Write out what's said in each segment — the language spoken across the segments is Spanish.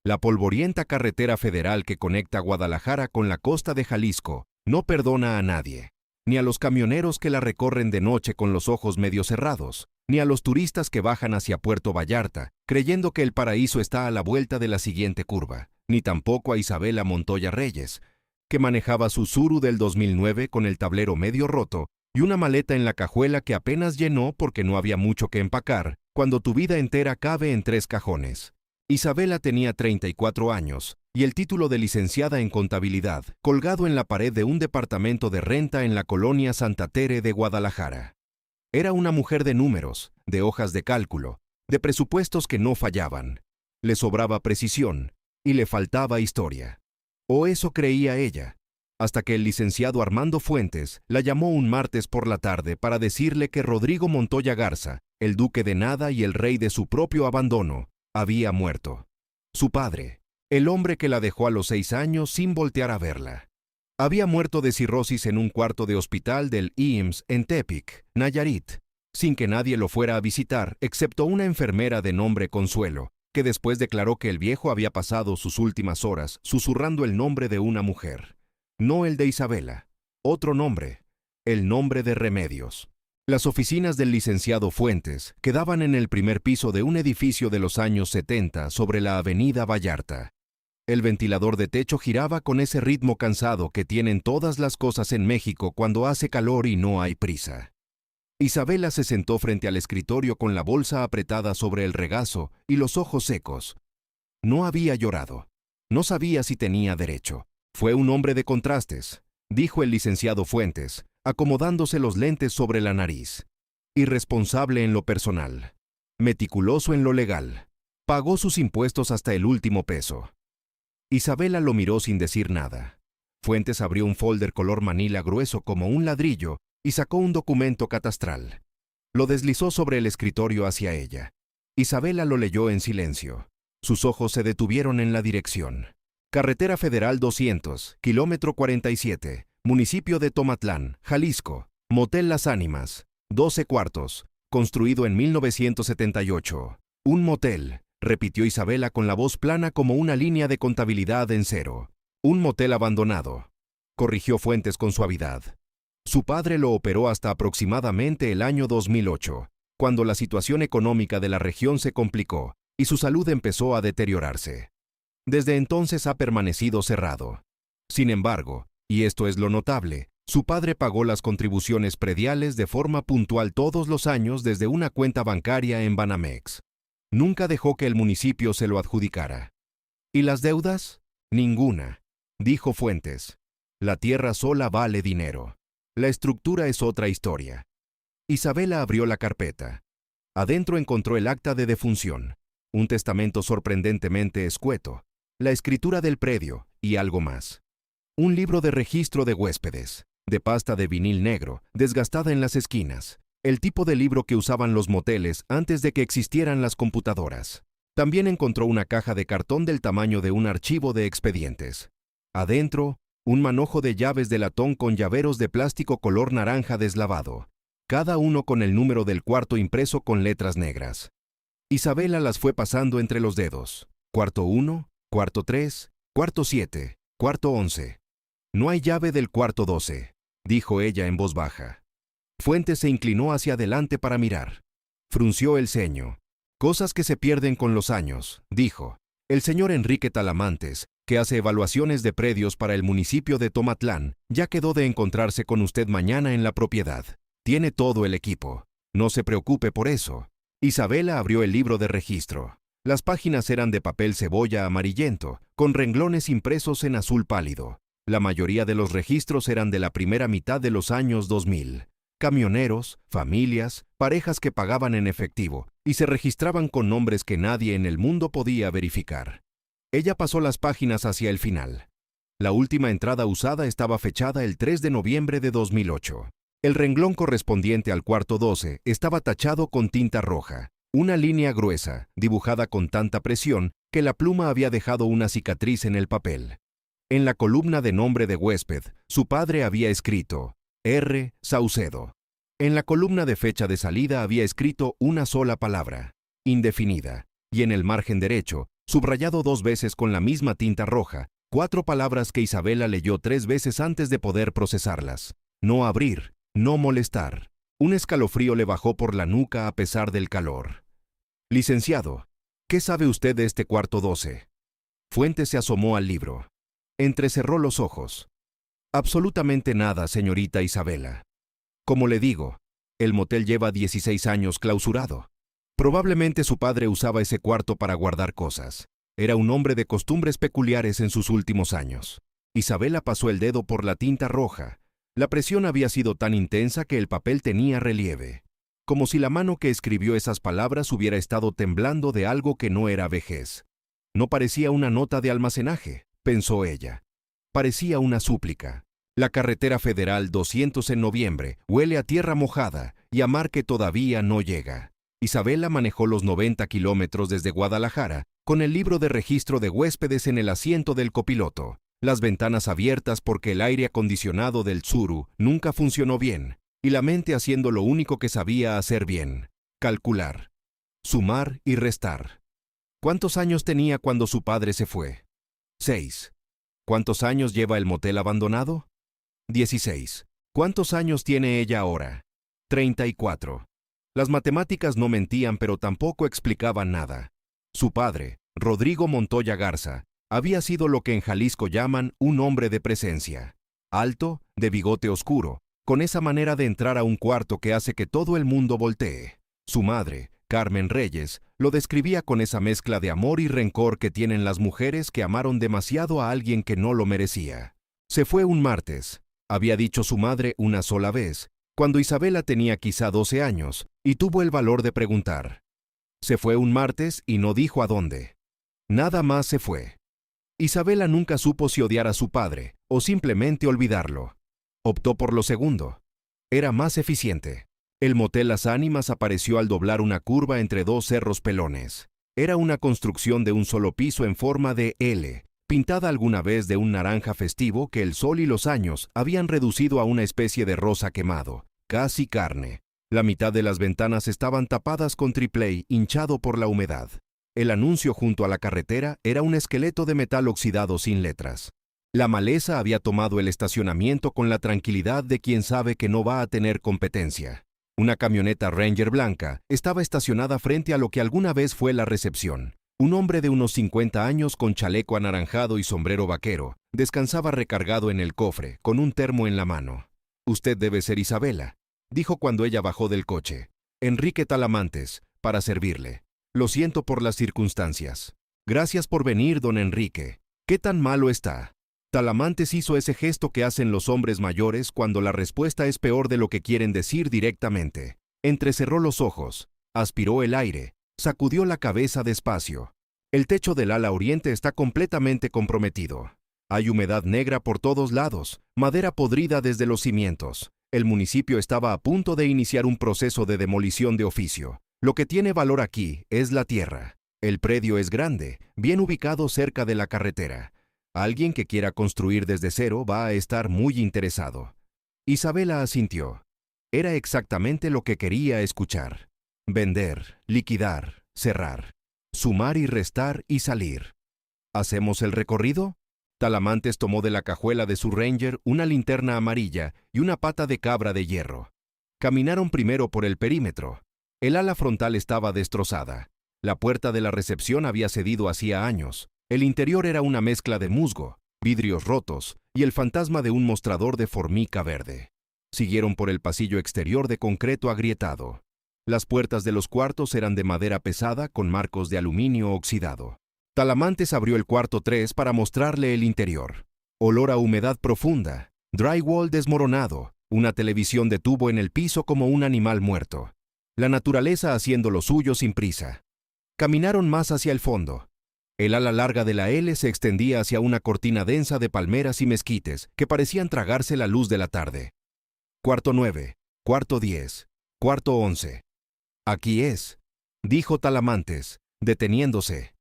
La polvorienta carretera federal que conecta Guadalajara con la costa de Jalisco no perdona a nadie, ni a los camioneros que la recorren de noche con los ojos medio cerrados, ni a los turistas que bajan hacia Puerto Vallarta, creyendo que el paraíso está a la vuelta de la siguiente curva, ni tampoco a Isabela Montoya Reyes, que manejaba su Tsuru del 2009 con el tablero medio roto y una maleta en la cajuela que apenas llenó porque no había mucho que empacar, cuando tu vida entera cabe en 3 cajones. Isabela tenía 34 años y el título de licenciada en contabilidad colgado en la pared de un departamento de renta en la colonia Santa Tere de Guadalajara. Era una mujer de números, de hojas de cálculo, de presupuestos que no fallaban. Le sobraba precisión y le faltaba historia. O eso creía ella, hasta que el licenciado Armando Fuentes la llamó un martes por la tarde para decirle que Rodrigo Montoya Garza, el duque de nada y el rey de su propio abandono, había muerto. Su padre, el hombre que la dejó a los 6 años sin voltear a verla, había muerto de cirrosis en un cuarto de hospital del IMSS en Tepic, Nayarit, sin que nadie lo fuera a visitar, excepto una enfermera de nombre Consuelo, que después declaró que el viejo había pasado sus últimas horas susurrando el nombre de una mujer. No el de Isabela, otro nombre, el nombre de Remedios. Las oficinas del licenciado Fuentes quedaban en el primer piso de un edificio de los años 70 sobre la avenida Vallarta. El ventilador de techo giraba con ese ritmo cansado que tienen todas las cosas en México cuando hace calor y no hay prisa. Isabela se sentó frente al escritorio con la bolsa apretada sobre el regazo y los ojos secos. No había llorado. No sabía si tenía derecho. Fue un hombre de contrastes, dijo el licenciado Fuentes, acomodándose los lentes sobre la nariz. Irresponsable en lo personal. Meticuloso en lo legal. Pagó sus impuestos hasta el último peso. Isabela lo miró sin decir nada. Fuentes abrió un folder color manila grueso como un ladrillo y sacó un documento catastral. Lo deslizó sobre el escritorio hacia ella. Isabela lo leyó en silencio. Sus ojos se detuvieron en la dirección. Carretera Federal 200, kilómetro 47, municipio de Tomatlán, Jalisco. Motel Las Ánimas, 12 cuartos, construido en 1978. Un motel, repitió Isabela con la voz plana como una línea de contabilidad en cero. Un motel abandonado, corrigió Fuentes con suavidad. Su padre lo operó hasta aproximadamente el año 2008, cuando la situación económica de la región se complicó y su salud empezó a deteriorarse. Desde entonces ha permanecido cerrado. Sin embargo, y esto es lo notable, su padre pagó las contribuciones prediales de forma puntual todos los años desde una cuenta bancaria en Banamex. Nunca dejó que el municipio se lo adjudicara. ¿Y las deudas? Ninguna, dijo Fuentes. La tierra sola vale dinero. La estructura es otra historia. Isabela abrió la carpeta. Adentro encontró el acta de defunción, un testamento sorprendentemente escueto, la escritura del predio y algo más. Un libro de registro de huéspedes, de pasta de vinil negro, desgastada en las esquinas, el tipo de libro que usaban los moteles antes de que existieran las computadoras. También encontró una caja de cartón del tamaño de un archivo de expedientes. Adentro, un manojo de llaves de latón con llaveros de plástico color naranja deslavado, cada uno con el número del cuarto impreso con letras negras. Isabela las fue pasando entre los dedos. Cuarto 1, cuarto 3, cuarto 7, cuarto 11. No hay llave del cuarto 12, dijo ella en voz baja. Fuentes se inclinó hacia adelante para mirar. Frunció el ceño. Cosas que se pierden con los años, dijo. El señor Enrique Talamantes, que hace evaluaciones de predios para el municipio de Tomatlán, ya quedó de encontrarse con usted mañana en la propiedad. Tiene todo el equipo. No se preocupe por eso. Isabela abrió el libro de registro. Las páginas eran de papel cebolla amarillento, con renglones impresos en azul pálido. La mayoría de los registros eran de la primera mitad de los años 2000. Camioneros, familias, parejas que pagaban en efectivo y se registraban con nombres que nadie en el mundo podía verificar. Ella pasó las páginas hacia el final. La última entrada usada estaba fechada el 3 de noviembre de 2008. El renglón correspondiente al cuarto 12 estaba tachado con tinta roja, una línea gruesa, dibujada con tanta presión que la pluma había dejado una cicatriz en el papel. En la columna de nombre de huésped, su padre había escrito R. Saucedo. En la columna de fecha de salida había escrito una sola palabra, indefinida, y en el margen derecho, subrayado 2 veces con la misma tinta roja, 4 palabras que Isabela leyó 3 veces antes de poder procesarlas. No abrir, no molestar. Un escalofrío le bajó por la nuca a pesar del calor. Licenciado, ¿qué sabe usted de este cuarto 12? Fuentes se asomó al libro. Entrecerró los ojos. Absolutamente nada, señorita Isabela. Como le digo, el motel lleva 16 años clausurado. Probablemente su padre usaba ese cuarto para guardar cosas. Era un hombre de costumbres peculiares en sus últimos años. Isabela pasó el dedo por la tinta roja. La presión había sido tan intensa que el papel tenía relieve. Como si la mano que escribió esas palabras hubiera estado temblando de algo que no era vejez. No parecía una nota de almacenaje, pensó ella. Parecía una súplica. La carretera federal 200 en noviembre huele a tierra mojada y a mar que todavía no llega. Isabela manejó los 90 kilómetros desde Guadalajara con el libro de registro de huéspedes en el asiento del copiloto, las ventanas abiertas porque el aire acondicionado del Tsuru nunca funcionó bien, y la mente haciendo lo único que sabía hacer bien: calcular, sumar y restar. ¿Cuántos años tenía cuando su padre se fue? 6. ¿Cuántos años lleva el motel abandonado? 16. ¿Cuántos años tiene ella ahora? 34. Las matemáticas no mentían, pero tampoco explicaban nada. Su padre, Rodrigo Montoya Garza, había sido lo que en Jalisco llaman un hombre de presencia. Alto, de bigote oscuro, con esa manera de entrar a un cuarto que hace que todo el mundo voltee. Su madre, Carmen Reyes, lo describía con esa mezcla de amor y rencor que tienen las mujeres que amaron demasiado a alguien que no lo merecía. Se fue un martes, había dicho su madre una sola vez, cuando Isabela tenía quizá 12 años, y tuvo el valor de preguntar. Se fue un martes y no dijo a dónde. Nada más se fue. Isabela nunca supo si odiar a su padre o simplemente olvidarlo. Optó por lo segundo. Era más eficiente. El motel Las Ánimas apareció al doblar una curva entre 2 cerros pelones. Era una construcción de un solo piso en forma de L, pintada alguna vez de un naranja festivo que el sol y los años habían reducido a una especie de rosa quemado, casi carne. La mitad de las ventanas estaban tapadas con triplé hinchado por la humedad. El anuncio junto a la carretera era un esqueleto de metal oxidado sin letras. La maleza había tomado el estacionamiento con la tranquilidad de quien sabe que no va a tener competencia. Una camioneta Ranger blanca estaba estacionada frente a lo que alguna vez fue la recepción. Un hombre de unos 50 años con chaleco anaranjado y sombrero vaquero descansaba recargado en el cofre, con un termo en la mano. «Usted debe ser Isabela», dijo cuando ella bajó del coche. «Enrique Talamantes, para servirle. Lo siento por las circunstancias». «Gracias por venir, don Enrique. ¿Qué tan malo está?» Talamantes hizo ese gesto que hacen los hombres mayores cuando la respuesta es peor de lo que quieren decir directamente. Entrecerró los ojos, aspiró el aire, sacudió la cabeza despacio. El techo del ala oriente está completamente comprometido. Hay humedad negra por todos lados, madera podrida desde los cimientos. El municipio estaba a punto de iniciar un proceso de demolición de oficio. Lo que tiene valor aquí es la tierra. El predio es grande, bien ubicado cerca de la carretera. Alguien que quiera construir desde cero va a estar muy interesado. Isabela asintió. Era exactamente lo que quería escuchar. Vender, liquidar, cerrar, sumar y restar y salir. ¿Hacemos el recorrido? Talamantes tomó de la cajuela de su Ranger una linterna amarilla y una pata de cabra de hierro. Caminaron primero por el perímetro. El ala frontal estaba destrozada. La puerta de la recepción había cedido hacía años. El interior era una mezcla de musgo, vidrios rotos y el fantasma de un mostrador de formica verde. Siguieron por el pasillo exterior de concreto agrietado. Las puertas de los cuartos eran de madera pesada con marcos de aluminio oxidado. Talamantes abrió el cuarto 3 para mostrarle el interior. Olor a humedad profunda, drywall desmoronado, una televisión de tubo en el piso como un animal muerto. La naturaleza haciendo lo suyo sin prisa. Caminaron más hacia el fondo. El ala larga de la L se extendía hacia una cortina densa de palmeras y mezquites que parecían tragarse la luz de la tarde. Cuarto 9, cuarto 10, cuarto 11. «Aquí es», dijo Talamantes, deteniéndose.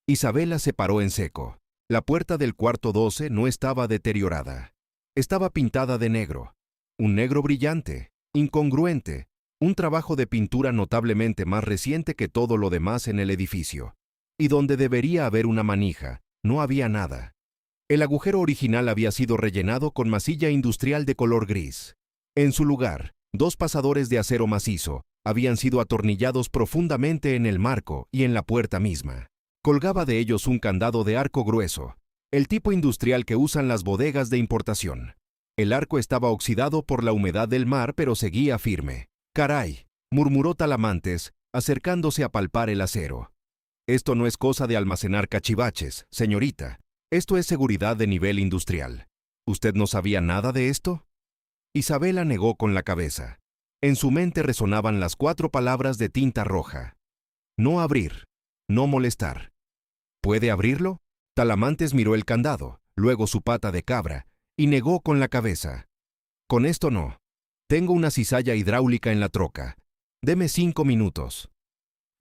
Isabela se paró en seco. La puerta del cuarto 12 no estaba deteriorada. Estaba pintada de negro. Un negro brillante, incongruente, un trabajo de pintura notablemente más reciente que todo lo demás en el edificio. y donde debería haber una manija, no había nada. El agujero original había sido rellenado con masilla industrial de color gris. En su lugar, 2 pasadores de acero macizo habían sido atornillados profundamente en el marco y en la puerta misma. Colgaba de ellos un candado de arco grueso, el tipo industrial que usan las bodegas de importación. El arco estaba oxidado por la humedad del mar, pero seguía firme. «Caray», murmuró Talamantes, acercándose a palpar el acero. «Esto no es cosa de almacenar cachivaches, señorita. Esto es seguridad de nivel industrial. ¿Usted no sabía nada de esto?» Isabela negó con la cabeza. En su mente resonaban las 4 palabras de tinta roja. No abrir. No molestar. ¿Puede abrirlo? Talamantes miró el candado, luego su pata de cabra, y negó con la cabeza. Con esto no. Tengo una cizalla hidráulica en la troca. Deme 5 minutos.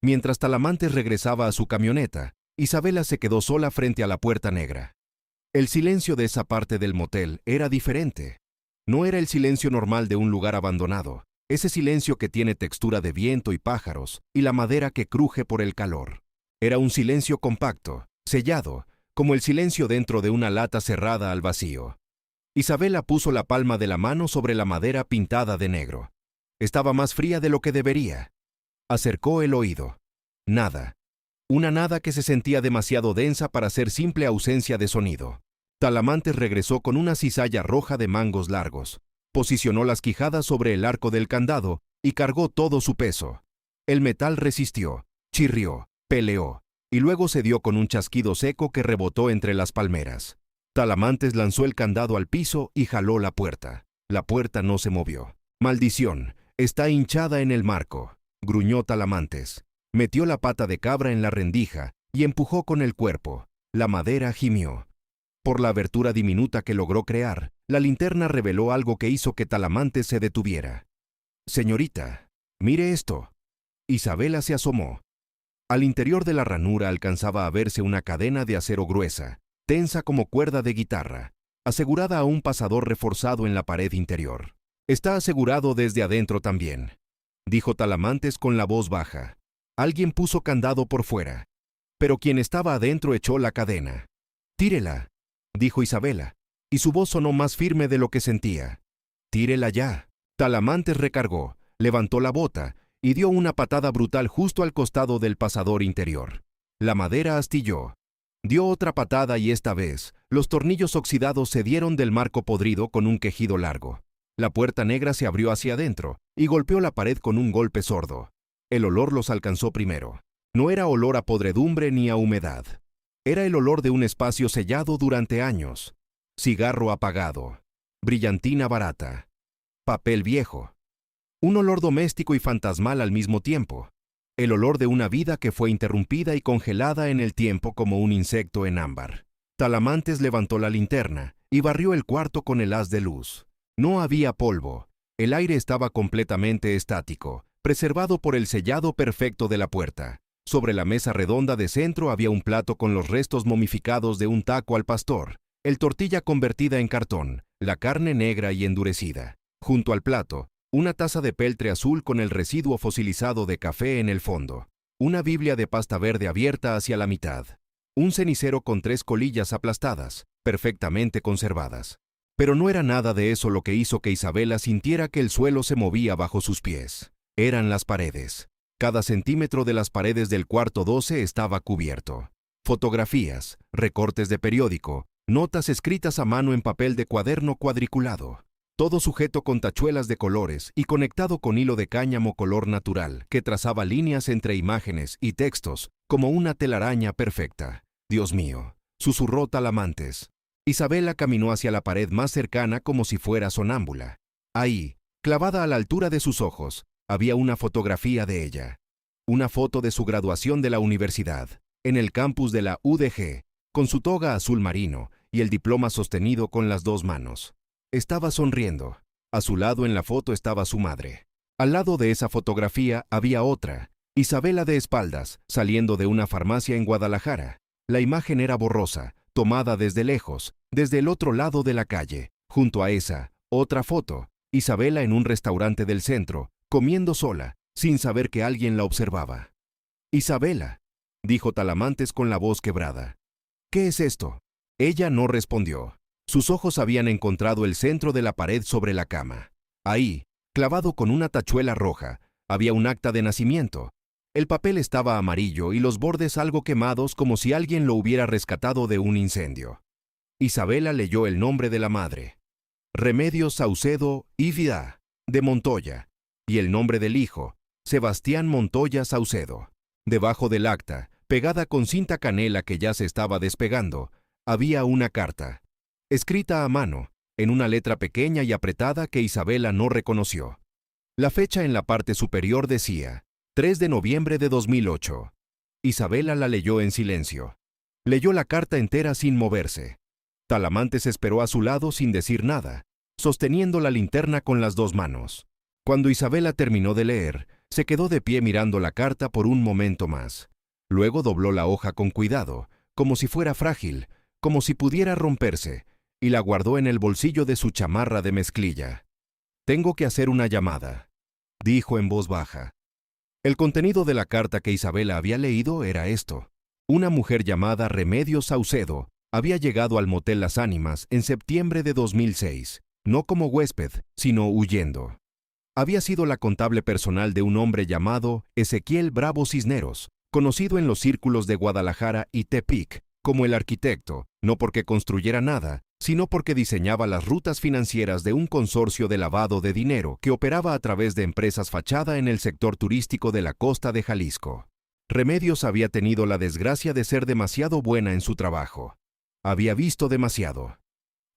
Mientras Talamantes regresaba a su camioneta, Isabela se quedó sola frente a la puerta negra. El silencio de esa parte del motel era diferente. No era el silencio normal de un lugar abandonado, ese silencio que tiene textura de viento y pájaros, y la madera que cruje por el calor. Era un silencio compacto, sellado, como el silencio dentro de una lata cerrada al vacío. Isabela puso la palma de la mano sobre la madera pintada de negro. Estaba más fría de lo que debería. Acercó el oído. Nada. Una nada que se sentía demasiado densa para ser simple ausencia de sonido. Talamantes regresó con una cizalla roja de mangos largos. Posicionó las quijadas sobre el arco del candado y cargó todo su peso. El metal resistió, chirrió, peleó, y luego se dio con un chasquido seco que rebotó entre las palmeras. Talamantes lanzó el candado al piso y jaló la puerta. La puerta no se movió. «Maldición, está hinchada en el marco», gruñó Talamantes. Metió la pata de cabra en la rendija y empujó con el cuerpo. La madera gimió. Por la abertura diminuta que logró crear, la linterna reveló algo que hizo que Talamantes se detuviera. «Señorita, mire esto». Isabela se asomó. Al interior de la ranura alcanzaba a verse una cadena de acero gruesa, tensa como cuerda de guitarra, asegurada a un pasador reforzado en la pared interior. «Está asegurado desde adentro también», dijo Talamantes con la voz baja. Alguien puso candado por fuera, pero quien estaba adentro echó la cadena. «Tírela», dijo Isabela, y su voz sonó más firme de lo que sentía. «Tírela ya». Talamantes recargó, levantó la bota y dio una patada brutal justo al costado del pasador interior. La madera astilló. Dio otra patada y esta vez, los tornillos oxidados se dieron del marco podrido con un quejido largo. La puerta negra se abrió hacia adentro y golpeó la pared con un golpe sordo. El olor los alcanzó primero. No era olor a podredumbre ni a humedad. Era el olor de un espacio sellado durante años. Cigarro apagado. Brillantina barata. Papel viejo. Un olor doméstico y fantasmal al mismo tiempo. El olor de una vida que fue interrumpida y congelada en el tiempo como un insecto en ámbar. Talamantes levantó la linterna y barrió el cuarto con el haz de luz. No había polvo. El aire estaba completamente estático, preservado por el sellado perfecto de la puerta. Sobre la mesa redonda de centro había un plato con los restos momificados de un taco al pastor, el tortilla convertida en cartón, la carne negra y endurecida. Junto al plato, una taza de peltre azul con el residuo fosilizado de café en el fondo, una Biblia de pasta verde abierta hacia la mitad, un cenicero con 3 colillas aplastadas, perfectamente conservadas. Pero no era nada de eso lo que hizo que Isabela sintiera que el suelo se movía bajo sus pies. Eran las paredes. Cada centímetro de las paredes del cuarto 12 estaba cubierto. Fotografías, recortes de periódico, notas escritas a mano en papel de cuaderno cuadriculado. Todo sujeto con tachuelas de colores y conectado con hilo de cáñamo color natural que trazaba líneas entre imágenes y textos como una telaraña perfecta. «Dios mío», susurró Talamantes. Isabela caminó hacia la pared más cercana como si fuera sonámbula. Ahí, clavada a la altura de sus ojos, había una fotografía de ella. Una foto de su graduación de la universidad, en el campus de la UDG, con su toga azul marino y el diploma sostenido con las 2 manos. Estaba sonriendo. A su lado en la foto estaba su madre. Al lado de esa fotografía había otra, Isabela de espaldas, saliendo de una farmacia en Guadalajara. La imagen era borrosa, tomada desde lejos, desde el otro lado de la calle. Junto a esa, otra foto, Isabela en un restaurante del centro, comiendo sola, sin saber que alguien la observaba. «Isabela», dijo Talamantes con la voz quebrada. ¿Qué es esto? Ella no respondió. Sus ojos habían encontrado el centro de la pared sobre la cama. Ahí, clavado con una tachuela roja, había un acta de nacimiento. El papel estaba amarillo y los bordes algo quemados como si alguien lo hubiera rescatado de un incendio. Isabela leyó el nombre de la madre. Remedios Saucedo y Vidá, de Montoya, y el nombre del hijo, Sebastián Montoya Saucedo. Debajo del acta, pegada con cinta canela que ya se estaba despegando, había una carta, escrita a mano, en una letra pequeña y apretada que Isabela no reconoció. La fecha en la parte superior decía, 3 de noviembre de 2008. Isabela la leyó en silencio. Leyó la carta entera sin moverse. Talamantes esperó a su lado sin decir nada, sosteniendo la linterna con las dos manos. Cuando Isabela terminó de leer, se quedó de pie mirando la carta por un momento más. Luego dobló la hoja con cuidado, como si fuera frágil, como si pudiera romperse, y la guardó en el bolsillo de su chamarra de mezclilla. «Tengo que hacer una llamada», dijo en voz baja. El contenido de la carta que Isabela había leído era esto. Una mujer llamada Remedios Saucedo había llegado al motel Las Ánimas en septiembre de 2006, no como huésped, sino huyendo. Había sido la contable personal de un hombre llamado Ezequiel Bravo Cisneros, conocido en los círculos de Guadalajara y Tepic como el arquitecto, no porque construyera nada, sino porque diseñaba las rutas financieras de un consorcio de lavado de dinero que operaba a través de empresas fachada en el sector turístico de la costa de Jalisco. Remedios había tenido la desgracia de ser demasiado buena en su trabajo. Había visto demasiado.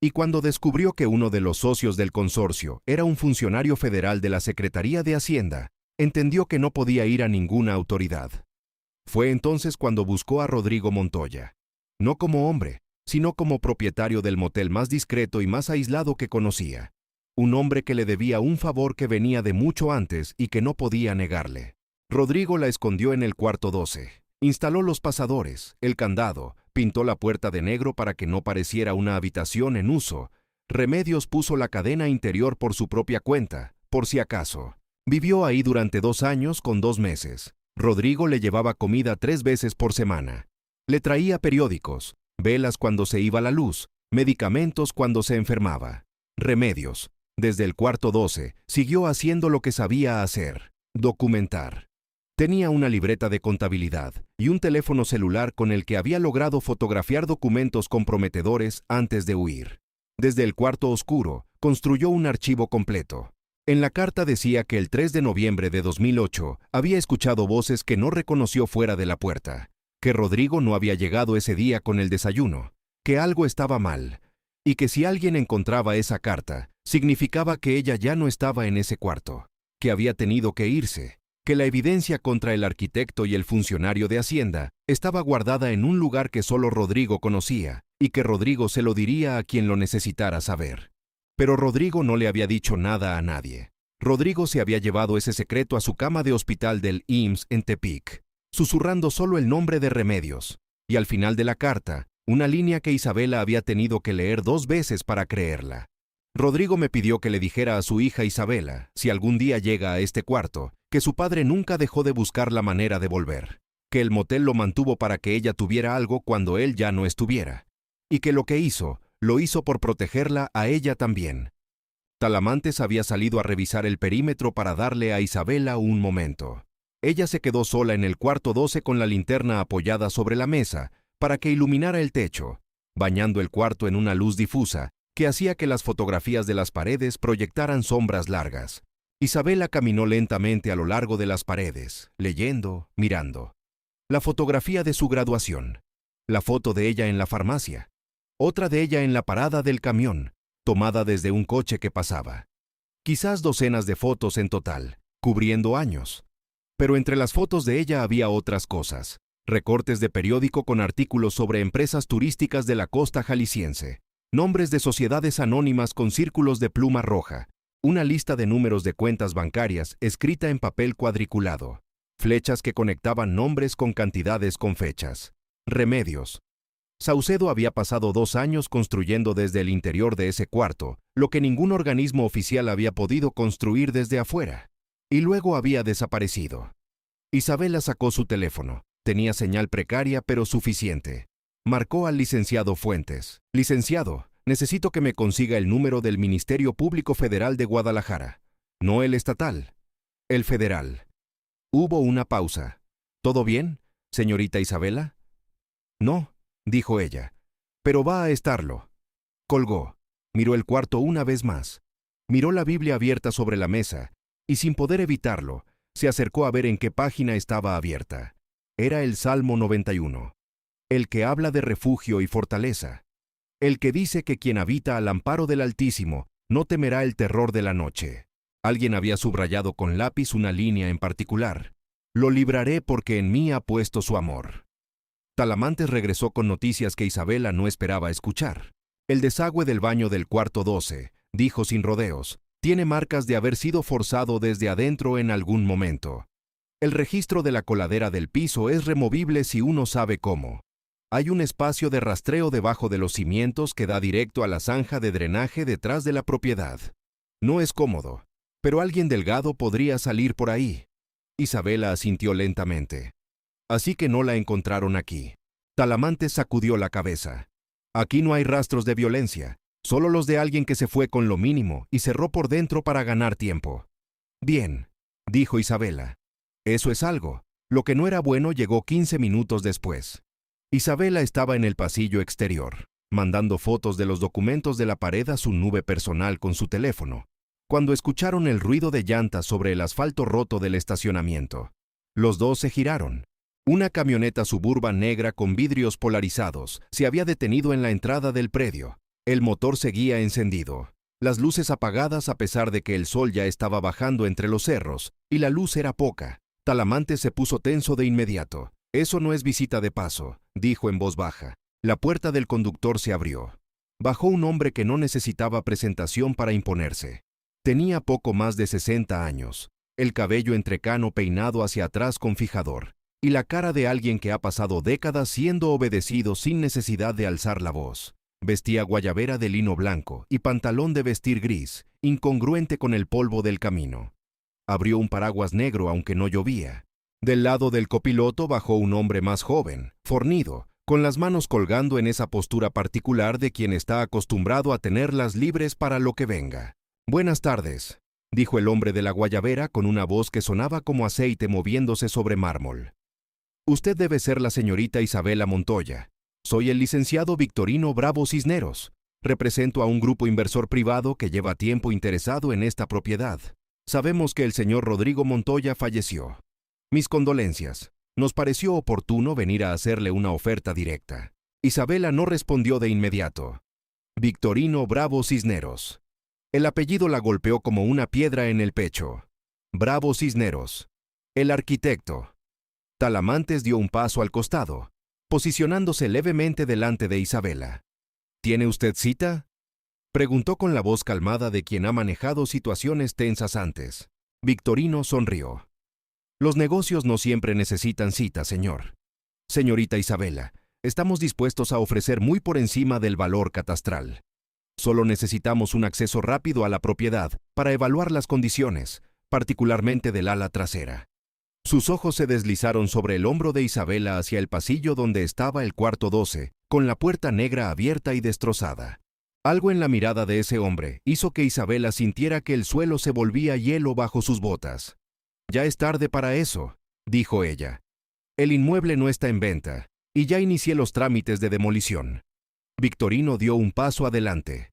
Y cuando descubrió que uno de los socios del consorcio era un funcionario federal de la Secretaría de Hacienda, entendió que no podía ir a ninguna autoridad. Fue entonces cuando buscó a Rodrigo Montoya, no como hombre, sino como propietario del motel más discreto y más aislado que conocía. Un hombre que le debía un favor que venía de mucho antes y que no podía negarle. Rodrigo la escondió en el cuarto 12. Instaló los pasadores, el candado, pintó la puerta de negro para que no pareciera una habitación en uso. Remedios puso la cadena interior por su propia cuenta, por si acaso. Vivió ahí durante 2 años con 2 meses. Rodrigo le llevaba comida 3 veces por semana. Le traía periódicos, velas cuando se iba la luz, medicamentos cuando se enfermaba. Remedios, desde el cuarto 12, siguió haciendo lo que sabía hacer, documentar. Tenía una libreta de contabilidad y un teléfono celular con el que había logrado fotografiar documentos comprometedores antes de huir. Desde el cuarto oscuro, construyó un archivo completo. En la carta decía que el 3 de noviembre de 2008 había escuchado voces que no reconoció fuera de la puerta, que Rodrigo no había llegado ese día con el desayuno, que algo estaba mal, y que si alguien encontraba esa carta, significaba que ella ya no estaba en ese cuarto, que había tenido que irse, que la evidencia contra el arquitecto y el funcionario de Hacienda estaba guardada en un lugar que solo Rodrigo conocía, y que Rodrigo se lo diría a quien lo necesitara saber. Pero Rodrigo no le había dicho nada a nadie. Rodrigo se había llevado ese secreto a su cama de hospital del IMSS en Tepic, susurrando solo el nombre de Remedios, y al final de la carta, una línea que Isabela había tenido que leer 2 veces para creerla. Rodrigo me pidió que le dijera a su hija Isabela, si algún día llega a este cuarto, que su padre nunca dejó de buscar la manera de volver, que el motel lo mantuvo para que ella tuviera algo cuando él ya no estuviera, y que lo que hizo, lo hizo por protegerla a ella también. Talamantes había salido a revisar el perímetro para darle a Isabela un momento. Ella se quedó sola en el cuarto 12 con la linterna apoyada sobre la mesa para que iluminara el techo, bañando el cuarto en una luz difusa que hacía que las fotografías de las paredes proyectaran sombras largas. Isabela caminó lentamente a lo largo de las paredes, leyendo, mirando. La fotografía de su graduación, la foto de ella en la farmacia, otra de ella en la parada del camión, tomada desde un coche que pasaba. Quizás docenas de fotos en total, cubriendo años. Pero entre las fotos de ella había otras cosas, recortes de periódico con artículos sobre empresas turísticas de la costa jalisciense, nombres de sociedades anónimas con círculos de pluma roja, una lista de números de cuentas bancarias escrita en papel cuadriculado, flechas que conectaban nombres con cantidades con fechas. Remedios. Saucedo había pasado 2 años construyendo desde el interior de ese cuarto, lo que ningún organismo oficial había podido construir desde afuera, y luego había desaparecido. Isabela sacó su teléfono, Tenía señal precaria pero suficiente. Marcó al licenciado Fuentes. Licenciado, necesito que me consiga el número del Ministerio Público Federal de Guadalajara. No el estatal, el federal. Hubo una pausa. ¿Todo bien, señorita Isabela? No, dijo ella, pero va a estarlo. Colgó. Miró el cuarto una vez más. Miró la Biblia abierta sobre la mesa y, sin poder evitarlo, se acercó a ver en qué página estaba abierta. Era el Salmo 91, el que habla de refugio y fortaleza, el que dice que quien habita al amparo del Altísimo no temerá el terror de la noche. Alguien había subrayado con lápiz una línea en particular. Lo libraré porque en mí ha puesto su amor. Talamantes regresó con noticias que Isabela no esperaba escuchar. El desagüe del baño del cuarto 12, dijo sin rodeos, tiene marcas de haber sido forzado desde adentro en algún momento. El registro de la coladera del piso es removible si uno sabe cómo. Hay un espacio de rastreo debajo de los cimientos que da directo a la zanja de drenaje detrás de la propiedad. No es cómodo, pero alguien delgado podría salir por ahí. Isabela asintió lentamente. Así que no la encontraron aquí. Talamantes sacudió la cabeza. Aquí no hay rastros de violencia, solo los de alguien que se fue con lo mínimo y cerró por dentro para ganar tiempo. Bien, dijo Isabela. Eso es algo. Lo que no era bueno llegó 15 minutos después. Isabela estaba en el pasillo exterior, mandando fotos de los documentos de la pared a su nube personal con su teléfono, cuando escucharon el ruido de llantas sobre el asfalto roto del estacionamiento. Los dos se giraron. Una camioneta suburban negra con vidrios polarizados se había detenido en la entrada del predio. El motor seguía encendido, las luces apagadas a pesar de que el sol ya estaba bajando entre los cerros, y la luz era poca. Talamantes se puso tenso de inmediato. Eso no es visita de paso, dijo en voz baja. La puerta del conductor se abrió. Bajó un hombre que no necesitaba presentación para imponerse. Tenía poco más de 60 años, el cabello entrecano peinado hacia atrás con fijador, y la cara de alguien que ha pasado décadas siendo obedecido sin necesidad de alzar la voz. Vestía guayabera de lino blanco y pantalón de vestir gris, incongruente con el polvo del camino. Abrió un paraguas negro aunque no llovía. Del lado del copiloto bajó un hombre más joven, fornido, con las manos colgando en esa postura particular de quien está acostumbrado a tenerlas libres para lo que venga. «Buenas tardes», dijo el hombre de la guayabera con una voz que sonaba como aceite moviéndose sobre mármol. «Usted debe ser la señorita Isabela Montoya. Soy el licenciado Victorino Bravo Cisneros. Represento a un grupo inversor privado que lleva tiempo interesado en esta propiedad. Sabemos que el señor Rodrigo Montoya falleció. Mis condolencias. Nos pareció oportuno venir a hacerle una oferta directa». Isabela no respondió de inmediato. Victorino Bravo Cisneros. El apellido la golpeó como una piedra en el pecho. Bravo Cisneros. El arquitecto. Talamantes dio un paso al costado, posicionándose levemente delante de Isabela. «¿Tiene usted cita?», preguntó con la voz calmada de quien ha manejado situaciones tensas antes. Victorino sonrió. «Los negocios no siempre necesitan cita, señor. Señorita Isabela, estamos dispuestos a ofrecer muy por encima del valor catastral. Solo necesitamos un acceso rápido a la propiedad para evaluar las condiciones, particularmente del ala trasera». Sus ojos se deslizaron sobre el hombro de Isabela hacia el pasillo donde estaba el cuarto 12, con la puerta negra abierta y destrozada. Algo en la mirada de ese hombre hizo que Isabela sintiera que el suelo se volvía hielo bajo sus botas. «Ya es tarde para eso», dijo ella. «El inmueble no está en venta, y ya inicié los trámites de demolición». Victorino dio un paso adelante.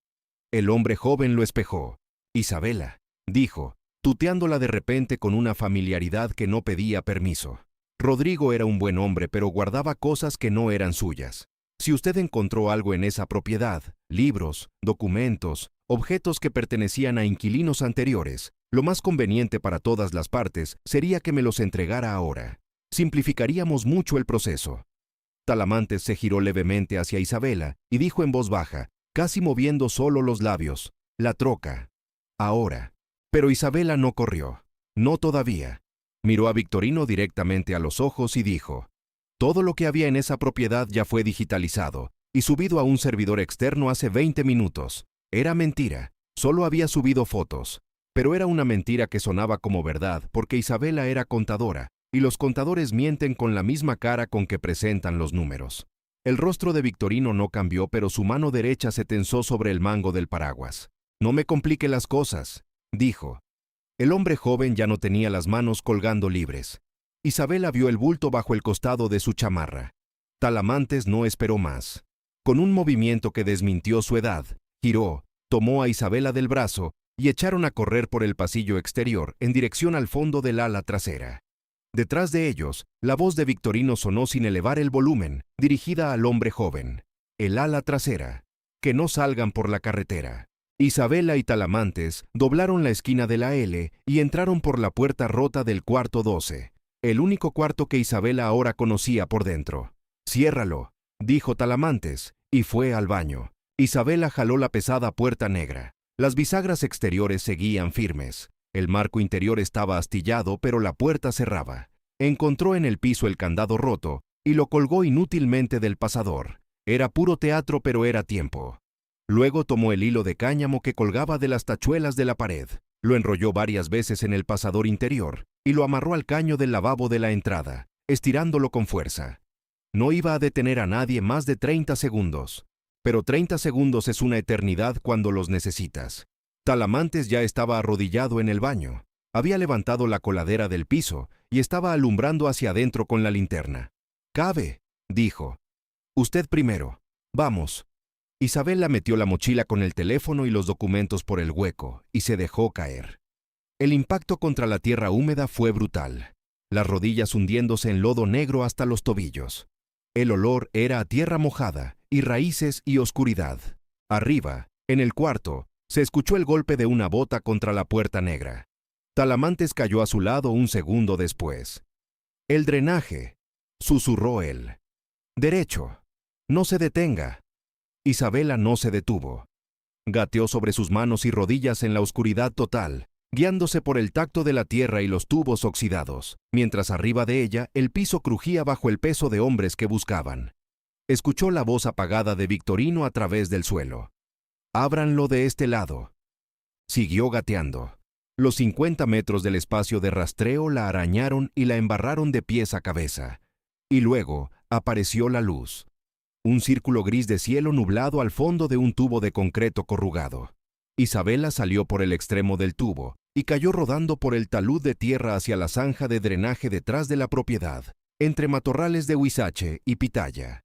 El hombre joven lo espejó. «Isabela», dijo, tuteándola de repente con una familiaridad que no pedía permiso. Rodrigo era un buen hombre, pero guardaba cosas que no eran suyas. Si usted encontró algo en esa propiedad, libros, documentos, objetos que pertenecían a inquilinos anteriores, lo más conveniente para todas las partes sería que me los entregara ahora. Simplificaríamos mucho el proceso». Talamantes se giró levemente hacia Isabela y dijo en voz baja, casi moviendo solo los labios, «La troca. Ahora». Pero Isabela no corrió. No todavía. Miró a Victorino directamente a los ojos y dijo, «Todo lo que había en esa propiedad ya fue digitalizado y subido a un servidor externo hace 20 minutos. Era mentira. Solo había subido fotos. Pero era una mentira que sonaba como verdad porque Isabela era contadora y los contadores mienten con la misma cara con que presentan los números. El rostro de Victorino no cambió, pero su mano derecha se tensó sobre el mango del paraguas. «No me complique las cosas», dijo. El hombre joven ya no tenía las manos colgando libres. Isabela vio el bulto bajo el costado de su chamarra. Talamantes no esperó más. Con un movimiento que desmintió su edad, giró, tomó a Isabela del brazo y echaron a correr por el pasillo exterior en dirección al fondo del ala trasera. Detrás de ellos, la voz de Victorino sonó sin elevar el volumen, dirigida al hombre joven. El ala trasera. Que no salgan por la carretera. Isabela y Talamantes doblaron la esquina de la L y entraron por la puerta rota del cuarto 12, el único cuarto que Isabela ahora conocía por dentro. «Ciérralo», dijo Talamantes, y fue al baño. Isabela jaló la pesada puerta negra. Las bisagras exteriores seguían firmes. El marco interior estaba astillado, pero la puerta cerraba. Encontró en el piso el candado roto y lo colgó inútilmente del pasador. Era puro teatro, pero era tiempo. Luego tomó el hilo de cáñamo que colgaba de las tachuelas de la pared, lo enrolló varias veces en el pasador interior y lo amarró al caño del lavabo de la entrada, estirándolo con fuerza. No iba a detener a nadie más de 30 segundos, pero 30 segundos es una eternidad cuando los necesitas. Talamantes ya estaba arrodillado en el baño, había levantado la coladera del piso y estaba alumbrando hacia adentro con la linterna. «Cabe», dijo. «Usted primero. Vamos». Isabela metió la mochila con el teléfono y los documentos por el hueco y se dejó caer. El impacto contra la tierra húmeda fue brutal, las rodillas hundiéndose en lodo negro hasta los tobillos. El olor era a tierra mojada y raíces y oscuridad. Arriba, en el cuarto, se escuchó el golpe de una bota contra la puerta negra. Talamantes cayó a su lado un segundo después. «El drenaje», susurró él. «Derecho. No se detenga». Isabela no se detuvo. Gateó sobre sus manos y rodillas en la oscuridad total, guiándose por el tacto de la tierra y los tubos oxidados, mientras arriba de ella el piso crujía bajo el peso de hombres que buscaban. Escuchó la voz apagada de Victorino a través del suelo. «Ábranlo de este lado». Siguió gateando. Los 50 metros del espacio de rastreo la arañaron y la embarraron de pies a cabeza. Y luego apareció la luz. Un círculo gris de cielo nublado al fondo de un tubo de concreto corrugado. Isabela salió por el extremo del tubo y cayó rodando por el talud de tierra hacia la zanja de drenaje detrás de la propiedad, entre matorrales de huizache y pitaya.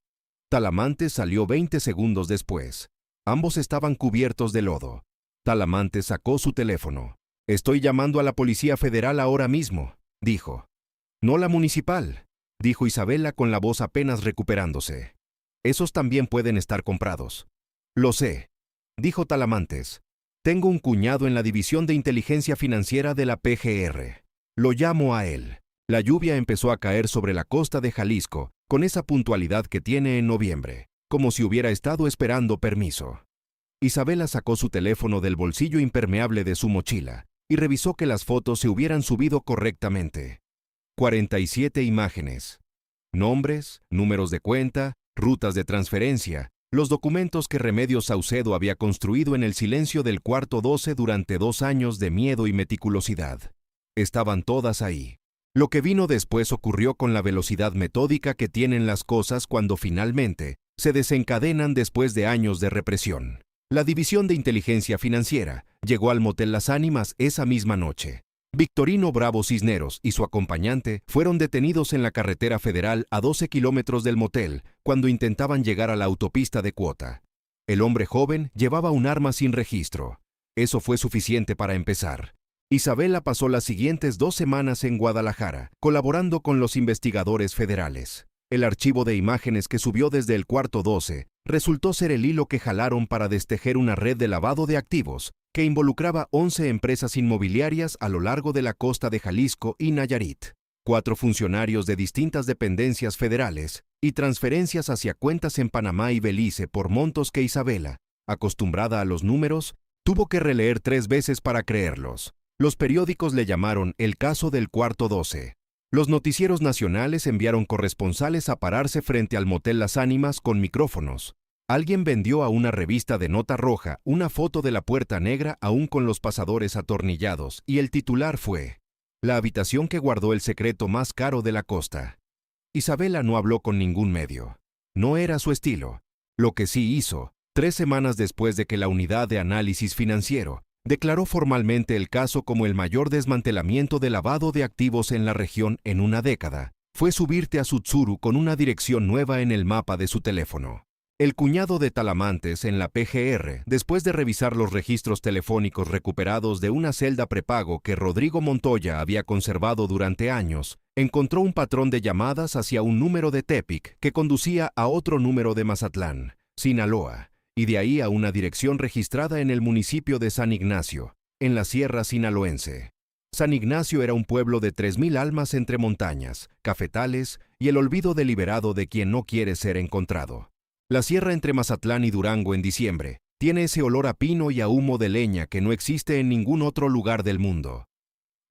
Talamantes salió 20 segundos después. Ambos estaban cubiertos de lodo. Talamantes sacó su teléfono. «Estoy llamando a la Policía Federal ahora mismo», dijo. «No la municipal», dijo Isabela con la voz apenas recuperándose. «Esos también pueden estar comprados». «Lo sé», dijo Talamantes. «Tengo un cuñado en la División de Inteligencia Financiera de la PGR. Lo llamo a él». La lluvia empezó a caer sobre la costa de Jalisco con esa puntualidad que tiene en noviembre, como si hubiera estado esperando permiso. Isabela sacó su teléfono del bolsillo impermeable de su mochila y revisó que las fotos se hubieran subido correctamente. 47 imágenes. Nombres, números de cuenta, rutas de transferencia, los documentos que Remedios Saucedo había construido en el silencio del cuarto 12 durante 2 años de miedo y meticulosidad. Estaban todas ahí. Lo que vino después ocurrió con la velocidad metódica que tienen las cosas cuando finalmente se desencadenan después de años de represión. La División de Inteligencia Financiera llegó al Motel Las Ánimas esa misma noche. Victorino Bravo Cisneros y su acompañante fueron detenidos en la carretera federal a 12 kilómetros del motel cuando intentaban llegar a la autopista de Cuota. El hombre joven llevaba un arma sin registro. Eso fue suficiente para empezar. Isabela pasó las siguientes 2 semanas en Guadalajara, colaborando con los investigadores federales. El archivo de imágenes que subió desde el cuarto 12 resultó ser el hilo que jalaron para destejer una red de lavado de activos que involucraba 11 empresas inmobiliarias a lo largo de la costa de Jalisco y Nayarit, 4 funcionarios de distintas dependencias federales y transferencias hacia cuentas en Panamá y Belice por montos que Isabela, acostumbrada a los números, tuvo que releer 3 veces para creerlos. Los periódicos le llamaron el caso del cuarto 12. Los noticieros nacionales enviaron corresponsales a pararse frente al Motel Las Ánimas con micrófonos. Alguien vendió a una revista de nota roja una foto de la puerta negra aún con los pasadores atornillados y el titular fue: la habitación que guardó el secreto más caro de la costa. Isabela no habló con ningún medio. No era su estilo. Lo que sí hizo, 3 semanas después de que la Unidad de Análisis Financiero declaró formalmente el caso como el mayor desmantelamiento de lavado de activos en la región en una década, fue subirte a su Tsuru con una dirección nueva en el mapa de su teléfono. El cuñado de Talamantes en la PGR, después de revisar los registros telefónicos recuperados de una celda prepago que Rodrigo Montoya había conservado durante años, encontró un patrón de llamadas hacia un número de Tepic que conducía a otro número de Mazatlán, Sinaloa, y de ahí a una dirección registrada en el municipio de San Ignacio, en la Sierra Sinaloense. San Ignacio era un pueblo de 3,000 almas entre montañas, cafetales y el olvido deliberado de quien no quiere ser encontrado. La sierra entre Mazatlán y Durango en diciembre tiene ese olor a pino y a humo de leña que no existe en ningún otro lugar del mundo.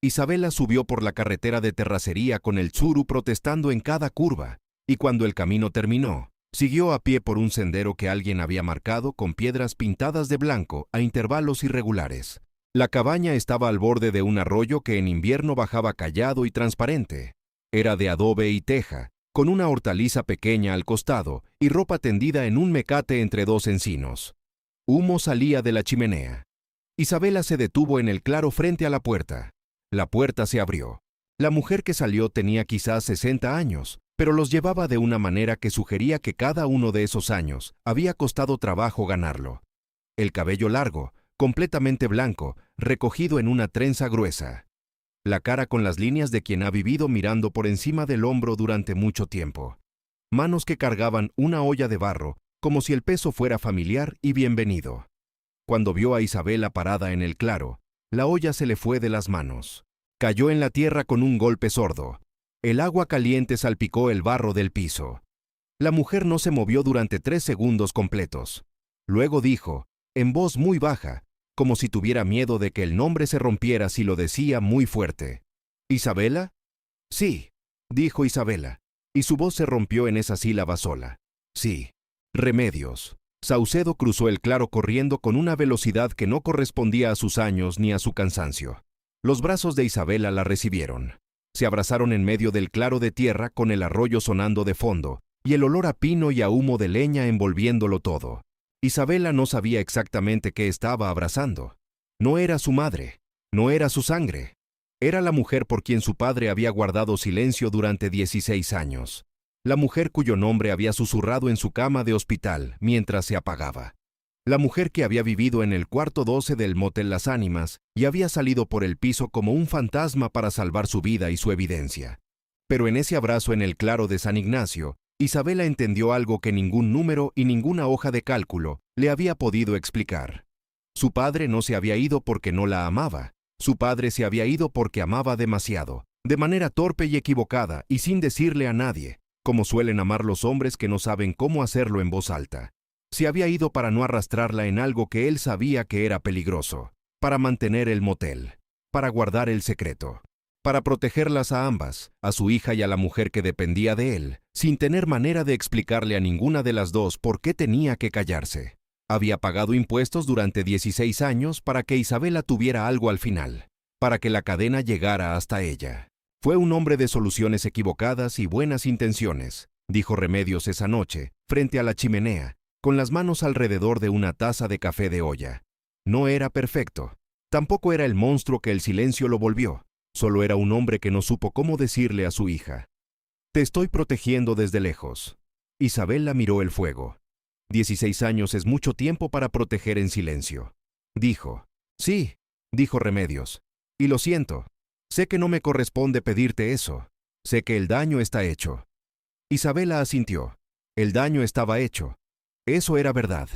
Isabela subió por la carretera de terracería con el Tsuru protestando en cada curva, y cuando el camino terminó, siguió a pie por un sendero que alguien había marcado con piedras pintadas de blanco a intervalos irregulares. La cabaña estaba al borde de un arroyo que en invierno bajaba callado y transparente. Era de adobe y teja, con una hortaliza pequeña al costado y ropa tendida en un mecate entre 2 encinos. Humo salía de la chimenea. Isabela se detuvo en el claro frente a la puerta. La puerta se abrió. La mujer que salió tenía quizás 60 años, pero los llevaba de una manera que sugería que cada uno de esos años había costado trabajo ganarlo. El cabello largo, completamente blanco, recogido en una trenza gruesa. La cara con las líneas de quien ha vivido mirando por encima del hombro durante mucho tiempo. Manos que cargaban una olla de barro, como si el peso fuera familiar y bienvenido. Cuando vio a Isabela parada en el claro, la olla se le fue de las manos. Cayó en la tierra con un golpe sordo. El agua caliente salpicó el barro del piso. La mujer no se movió durante 3 segundos completos. Luego dijo, en voz muy baja, como si tuviera miedo de que el nombre se rompiera si lo decía muy fuerte. ¿Isabela? Sí, dijo Isabela, y su voz se rompió en esa sílaba sola. Sí. Remedios. Saucedo cruzó el claro corriendo con una velocidad que no correspondía a sus años ni a su cansancio. Los brazos de Isabela la recibieron. Se abrazaron en medio del claro de tierra con el arroyo sonando de fondo y el olor a pino y a humo de leña envolviéndolo todo. Isabela no sabía exactamente qué estaba abrazando. No era su madre, no era su sangre. Era la mujer por quien su padre había guardado silencio durante 16 años. La mujer cuyo nombre había susurrado en su cama de hospital mientras se apagaba. La mujer que había vivido en el cuarto 12 del motel Las Ánimas y había salido por el piso como un fantasma para salvar su vida y su evidencia. Pero en ese abrazo en el claro de San Ignacio, Isabela entendió algo que ningún número y ninguna hoja de cálculo le había podido explicar. Su padre no se había ido porque no la amaba. Su padre se había ido porque amaba demasiado, de manera torpe y equivocada y sin decirle a nadie, como suelen amar los hombres que no saben cómo hacerlo en voz alta. Se había ido para no arrastrarla en algo que él sabía que era peligroso, para mantener el motel, para guardar el secreto, para protegerlas a ambas, a su hija y a la mujer que dependía de él, sin tener manera de explicarle a ninguna de las dos por qué tenía que callarse. Había pagado impuestos durante 16 años para que Isabela tuviera algo al final, para que la cadena llegara hasta ella. Fue un hombre de soluciones equivocadas y buenas intenciones, dijo Remedios esa noche, frente a la chimenea, con las manos alrededor de una taza de café de olla. No era perfecto. Tampoco era el monstruo que el silencio lo volvió. Solo era un hombre que no supo cómo decirle a su hija. Te estoy protegiendo desde lejos. Isabela miró el fuego. 16 años es mucho tiempo para proteger en silencio. Dijo. Sí, dijo Remedios. Y lo siento. Sé que no me corresponde pedirte eso. Sé que el daño está hecho. Isabela asintió. El daño estaba hecho. Eso era verdad.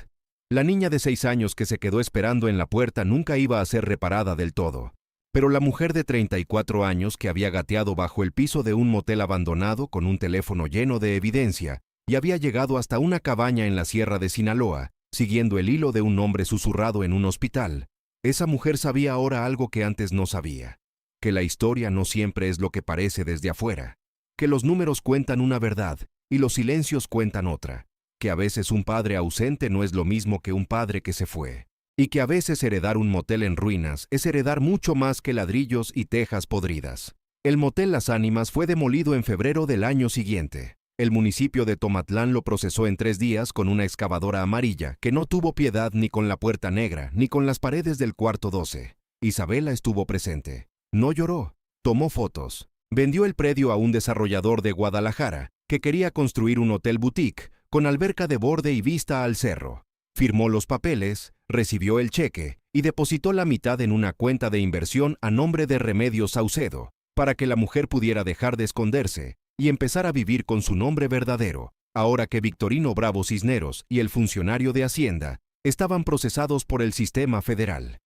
La niña de 6 años que se quedó esperando en la puerta nunca iba a ser reparada del todo. Pero la mujer de 34 años que había gateado bajo el piso de un motel abandonado con un teléfono lleno de evidencia y había llegado hasta una cabaña en la sierra de Sinaloa, siguiendo el hilo de un nombre susurrado en un hospital, esa mujer sabía ahora algo que antes no sabía, que la historia no siempre es lo que parece desde afuera, que los números cuentan una verdad y los silencios cuentan otra, que a veces un padre ausente no es lo mismo que un padre que se fue, y que a veces heredar un motel en ruinas es heredar mucho más que ladrillos y tejas podridas. El motel Las Ánimas fue demolido en febrero del año siguiente. El municipio de Tomatlán lo procesó en 3 días con una excavadora amarilla que no tuvo piedad ni con la puerta negra ni con las paredes del cuarto 12. Isabela estuvo presente. No lloró. Tomó fotos. Vendió el predio a un desarrollador de Guadalajara que quería construir un hotel boutique con alberca de borde y vista al cerro. Firmó los papeles, recibió el cheque y depositó la mitad en una cuenta de inversión a nombre de Remedios Saucedo, para que la mujer pudiera dejar de esconderse y empezar a vivir con su nombre verdadero, ahora que Victorino Bravo Cisneros y el funcionario de Hacienda estaban procesados por el sistema federal.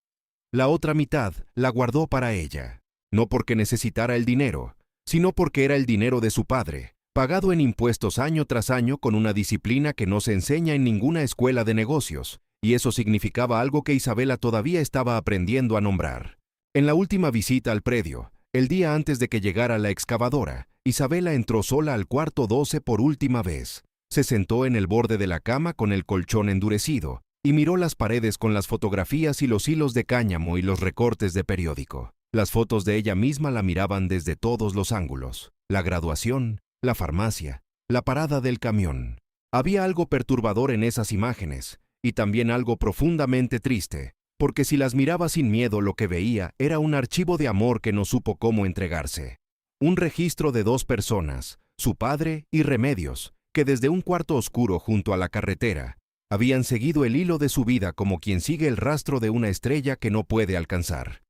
La otra mitad la guardó para ella, no porque necesitara el dinero, sino porque era el dinero de su padre, pagado en impuestos año tras año con una disciplina que no se enseña en ninguna escuela de negocios, y eso significaba algo que Isabela todavía estaba aprendiendo a nombrar. En la última visita al predio, el día antes de que llegara la excavadora, Isabela entró sola al cuarto 12 por última vez. Se sentó en el borde de la cama con el colchón endurecido y miró las paredes con las fotografías y los hilos de cáñamo y los recortes de periódico. Las fotos de ella misma la miraban desde todos los ángulos. La graduación, la farmacia, la parada del camión. Había algo perturbador en esas imágenes y también algo profundamente triste, porque si las miraba sin miedo lo que veía era un archivo de amor que no supo cómo entregarse. Un registro de 2 personas, su padre y Remedios, que desde un cuarto oscuro junto a la carretera, habían seguido el hilo de su vida como quien sigue el rastro de una estrella que no puede alcanzar.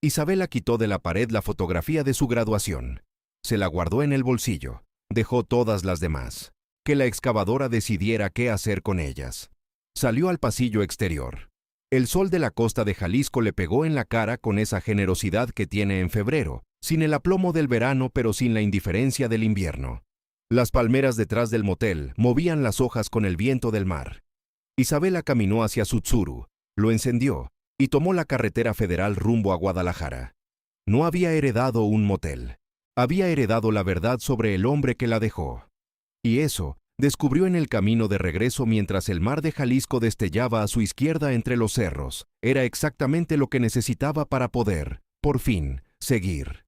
Isabela quitó de la pared la fotografía de su graduación. Se la guardó en el bolsillo. Dejó todas las demás. Que la excavadora decidiera qué hacer con ellas. Salió al pasillo exterior. El sol de la costa de Jalisco le pegó en la cara con esa generosidad que tiene en febrero, sin el aplomo del verano pero sin la indiferencia del invierno. Las palmeras detrás del motel movían las hojas con el viento del mar. Isabela caminó hacia Tsutsuru, lo encendió y tomó la carretera federal rumbo a Guadalajara. No había heredado un motel. Había heredado la verdad sobre el hombre que la dejó. Y eso descubrió en el camino de regreso mientras el mar de Jalisco destellaba a su izquierda entre los cerros. Era exactamente lo que necesitaba para poder, por fin, seguir.